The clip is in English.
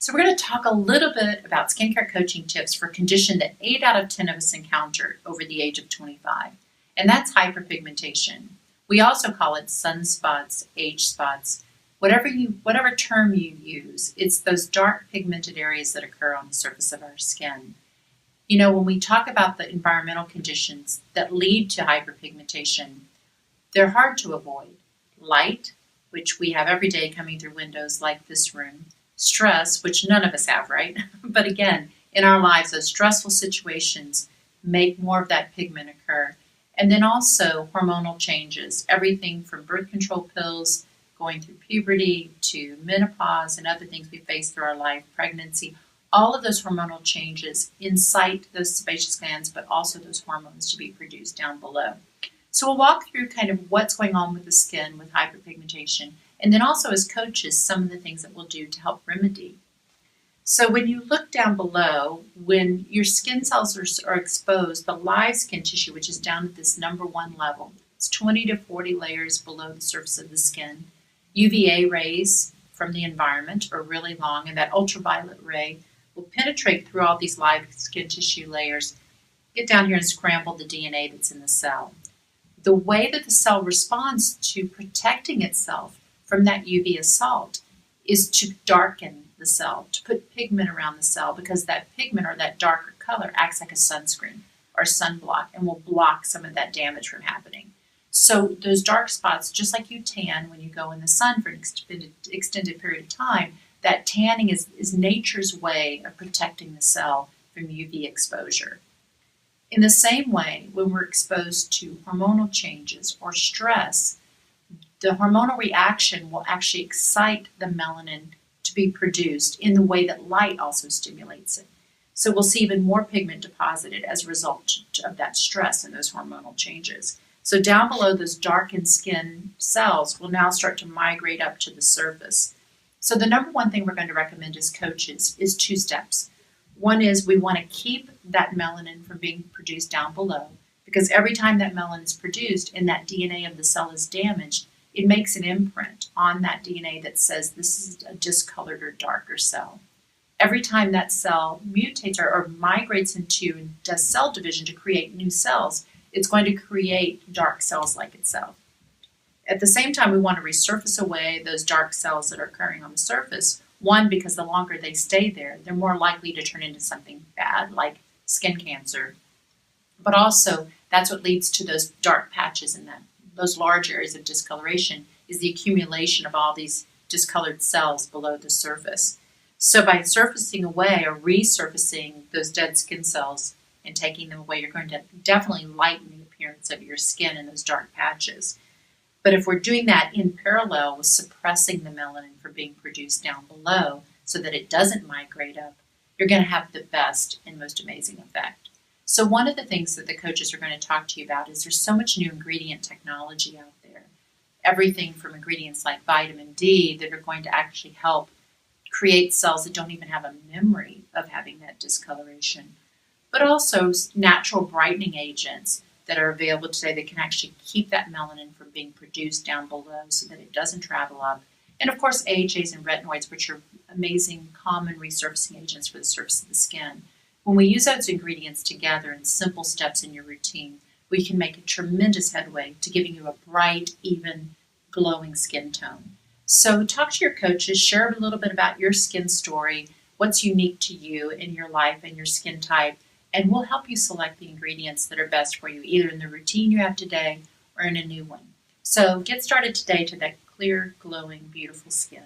So we're going to talk a little bit about skincare coaching tips for a condition that 8 out of 10 of us encounter over the age of 25, and that's hyperpigmentation. We also call it sunspots, age spots, whatever term you use. It's those dark pigmented areas that occur on the surface of our skin. You know, when we talk about the environmental conditions that lead to hyperpigmentation, they're hard to avoid. Light, which we have every day coming through windows like this room. Stress, which none of us have, right? But again, in our lives, those stressful situations make more of that pigment occur. And then also hormonal changes, everything from birth control pills, going through puberty to menopause and other things we face through our life, pregnancy. All of those hormonal changes incite those sebaceous glands, but also those hormones to be produced down below. So we'll walk through kind of what's going on with the skin with hyperpigmentation, and then also as coaches, some of the things that we'll do to help remedy. So when you look down below, when your skin cells are exposed, the live skin tissue, which is down at this number 1 level, it's 20 to 40 layers below the surface of the skin. UVA rays from the environment are really long, and that ultraviolet ray will penetrate through all these live skin tissue layers, get down here and scramble the DNA that's in the cell. The way that the cell responds to protecting itself from that UV assault is to darken the cell, to put pigment around the cell, because that pigment or that darker color acts like a sunscreen or sunblock and will block some of that damage from happening. So those dark spots, just like you tan when you go in the sun for an extended period of time, that tanning is nature's way of protecting the cell from UV exposure. In the same way, when we're exposed to hormonal changes or stress, the hormonal reaction will actually excite the melanin to be produced in the way that light also stimulates it. So we'll see even more pigment deposited as a result of that stress and those hormonal changes. So down below, those darkened skin cells will now start to migrate up to the surface. So the number one thing we're going to recommend as coaches is 2 steps. One is we want to keep that melanin from being produced down below, because every time that melanin is produced and that DNA of the cell is damaged, it makes an imprint on that DNA that says this is a discolored or darker cell. Every time that cell mutates or migrates into and does cell division to create new cells, it's going to create dark cells like itself. At the same time, we want to resurface away those dark cells that are occurring on the surface. One, because the longer they stay there, they're more likely to turn into something bad, like skin cancer. But also, that's what leads to those dark patches in those large areas of discoloration, is the accumulation of all these discolored cells below the surface. So by surfacing away or resurfacing those dead skin cells and taking them away, you're going to definitely lighten the appearance of your skin in those dark patches. But if we're doing that in parallel with suppressing the melanin from being produced down below so that it doesn't migrate up, you're going to have the best and most amazing effect. So one of the things that the coaches are going to talk to you about is there's so much new ingredient technology out there. Everything from ingredients like vitamin D that are going to actually help create cells that don't even have a memory of having that discoloration, but also natural brightening agents that are available today that can actually keep that melanin from being produced down below so that it doesn't travel up. And of course, AHAs and retinoids, which are amazing common resurfacing agents for the surface of the skin. When we use those ingredients together in simple steps in your routine, we can make a tremendous headway to giving you a bright, even, glowing skin tone. So talk to your coaches, share a little bit about your skin story, what's unique to you in your life and your skin type, and we'll help you select the ingredients that are best for you, either in the routine you have today or in a new one. So get started today to that clear, glowing, beautiful skin.